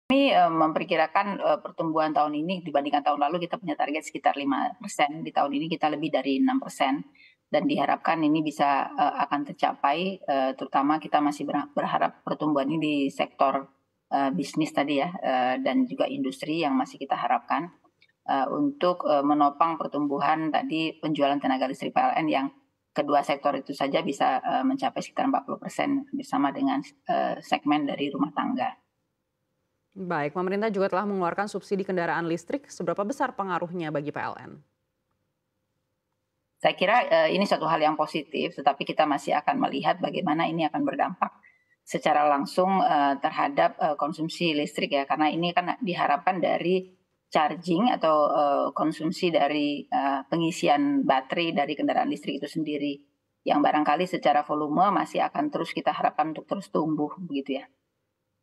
Kami, memperkirakan, pertumbuhan tahun ini dibandingkan tahun lalu kita punya target sekitar 5%, di tahun ini kita lebih dari 6% dan diharapkan ini bisa, akan tercapai, terutama kita masih berharap pertumbuhan ini di sektor, bisnis tadi ya, dan juga industri yang masih kita harapkan, untuk, menopang pertumbuhan tadi penjualan tenaga listrik PLN yang kedua sektor itu saja bisa, mencapai sekitar 40% bersama dengan, segmen dari rumah tangga. Baik, pemerintah juga telah mengeluarkan subsidi kendaraan listrik. Seberapa besar pengaruhnya bagi PLN? Saya kira, ini suatu hal yang positif, tetapi kita masih akan melihat bagaimana ini akan berdampak secara langsung, terhadap, konsumsi listrik ya, karena ini kan diharapkan dari charging atau, konsumsi dari, pengisian baterai dari kendaraan listrik itu sendiri, yang barangkali secara volume masih akan terus kita harapkan untuk terus tumbuh, begitu ya.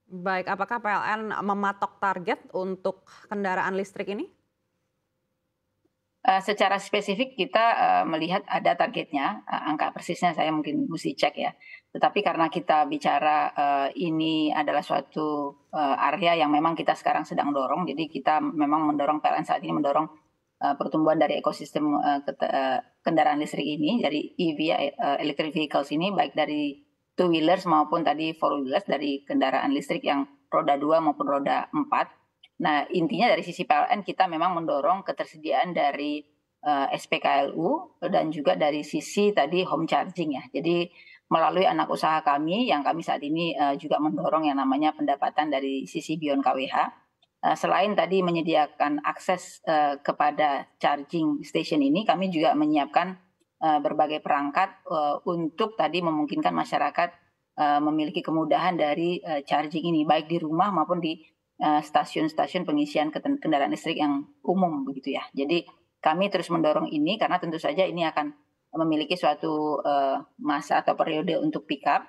Baik, apakah PLN mematok target untuk kendaraan listrik ini? Secara spesifik kita, melihat ada targetnya, angka persisnya saya mungkin mesti cek ya. Tetapi karena kita bicara, ini adalah suatu, area yang memang kita sekarang sedang dorong, jadi kita memang mendorong PLN saat ini mendorong, pertumbuhan dari ekosistem, kendaraan listrik ini, dari EV ya, electric vehicles ini, baik dari two wheelers maupun tadi four wheelers, dari kendaraan listrik yang roda 2 maupun roda 4. Nah, intinya dari sisi PLN kita memang mendorong ketersediaan dari, SPKLU dan juga dari sisi tadi home charging ya. Jadi melalui anak usaha kami yang kami saat ini, juga mendorong yang namanya pendapatan dari sisi Beyond KWH, selain tadi menyediakan akses, kepada charging station ini, kami juga menyiapkan, berbagai perangkat, untuk tadi memungkinkan masyarakat, memiliki kemudahan dari, charging ini, baik di rumah maupun di stasiun-stasiun pengisian kendaraan listrik yang umum begitu ya. Jadi kami terus mendorong ini karena tentu saja ini akan memiliki suatu, masa atau periode untuk pick up,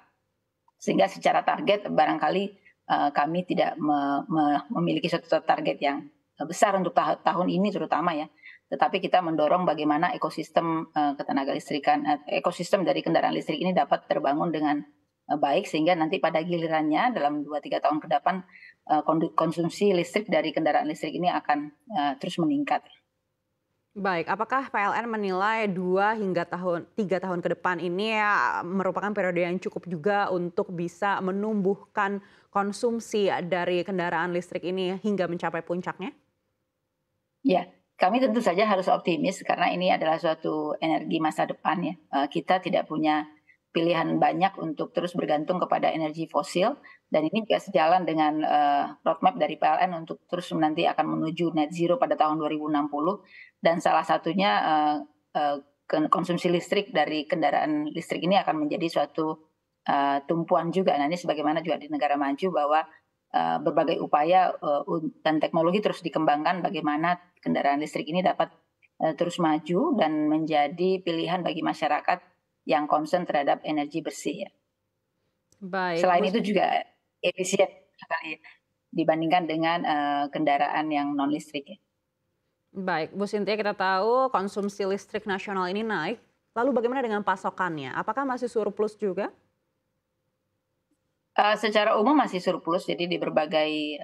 sehingga secara target barangkali, kami tidak memiliki suatu target yang, besar untuk tahun ini terutama ya. Tetapi kita mendorong bagaimana ekosistem, ekosistem dari kendaraan listrik ini dapat terbangun dengan, baik sehingga nanti pada gilirannya dalam 2 3 tahun ke depan, konsumsi listrik dari kendaraan listrik ini akan, terus meningkat. Baik, apakah PLN menilai 2 hingga 3 tahun ke depan ini ya merupakan periode yang cukup juga untuk bisa menumbuhkan konsumsi dari kendaraan listrik ini hingga mencapai puncaknya? Ya, kami tentu saja harus optimis karena ini adalah suatu energi masa depan ya. Kita tidak punya pilihan banyak untuk terus bergantung kepada energi fosil dan ini juga sejalan dengan, roadmap dari PLN untuk terus nanti akan menuju net zero pada tahun 2060 dan salah satunya, eee eee, konsumsi listrik dari kendaraan listrik ini akan menjadi suatu, tumpuan juga. Nah, ini sebagaimana juga di negara maju bahwa berbagai upaya, dan teknologi terus dikembangkan bagaimana kendaraan listrik ini dapat, terus maju dan menjadi pilihan bagi masyarakat yang concern terhadap energi bersih ya. Baik, Selain Bu. itu juga efisien sekali dibandingkan dengan, kendaraan yang non listrik ya. Baik, Bu Sintia, kita tahu konsumsi listrik nasional ini naik. Lalu bagaimana dengan pasokannya? Apakah masih surplus juga? Secara umum masih surplus, jadi di berbagai,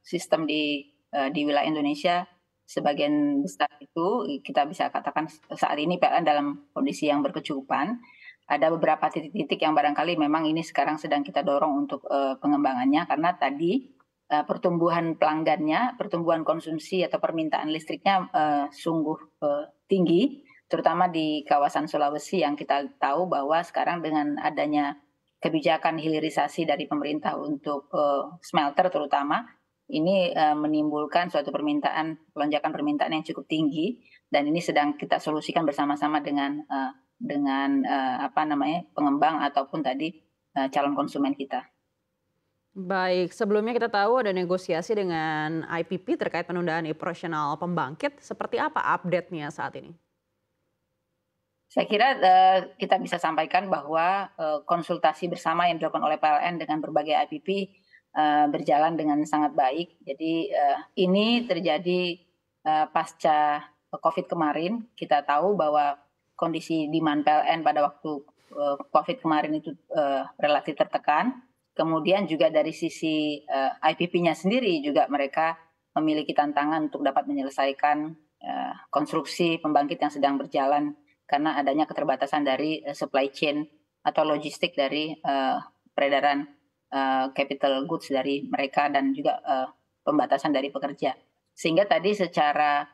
sistem di wilayah Indonesia, sebagian besar itu kita bisa katakan saat ini PLN dalam kondisi yang berkecukupan. Ada beberapa titik-titik yang barangkali memang ini sekarang sedang kita dorong untuk, pengembangannya karena tadi, pertumbuhan pelanggannya, pertumbuhan konsumsi atau permintaan listriknya, sungguh, tinggi, terutama di kawasan Sulawesi yang kita tahu bahwa sekarang dengan adanya kebijakan hilirisasi dari pemerintah untuk, smelter terutama, ini, menimbulkan suatu lonjakan permintaan yang cukup tinggi dan ini sedang kita solusikan bersama-sama dengan apa namanya, pengembang ataupun tadi, calon konsumen kita. Baik, sebelumnya kita tahu ada negosiasi dengan IPP terkait penundaan operasional pembangkit. Seperti apa update-nya saat ini? Saya kira, kita bisa sampaikan bahwa, konsultasi bersama yang dilakukan oleh PLN dengan berbagai IPP, berjalan dengan sangat baik. Jadi, ini terjadi, pasca Covid kemarin. Kita tahu bahwa kondisi demand PLN pada waktu, Covid kemarin itu, relatif tertekan. Kemudian juga dari sisi IPP-nya sendiri juga mereka memiliki tantangan untuk dapat menyelesaikan konstruksi pembangkit yang sedang berjalan karena adanya keterbatasan dari supply chain atau logistik dari peredaran capital goods dari mereka dan juga pembatasan dari pekerja. Sehingga tadi secara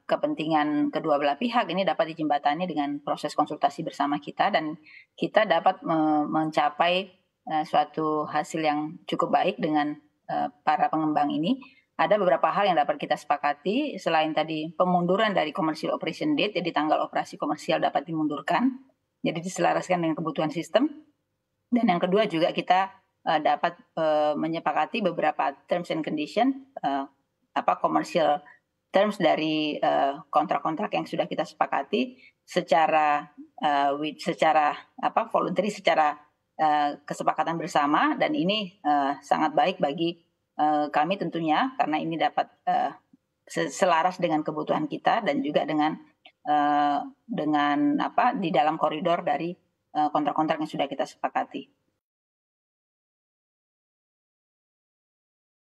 kepentingan kedua belah pihak ini dapat dijembatani dengan proses konsultasi bersama kita dan kita dapat mencapai suatu hasil yang cukup baik dengan para pengembang ini. Ada beberapa hal yang dapat kita sepakati selain tadi pemunduran dari commercial operation date, jadi tanggal operasi komersial dapat dimundurkan, jadi diselaraskan dengan kebutuhan sistem. Dan yang kedua juga kita dapat menyepakati beberapa terms and condition, commercial terms dari kontrak-kontrak yang sudah kita sepakati secara voluntary, secara kesepakatan bersama, dan ini sangat baik bagi kami tentunya karena ini dapat selaras dengan kebutuhan kita dan juga dengan di dalam koridor dari kontrak-kontrak yang sudah kita sepakati.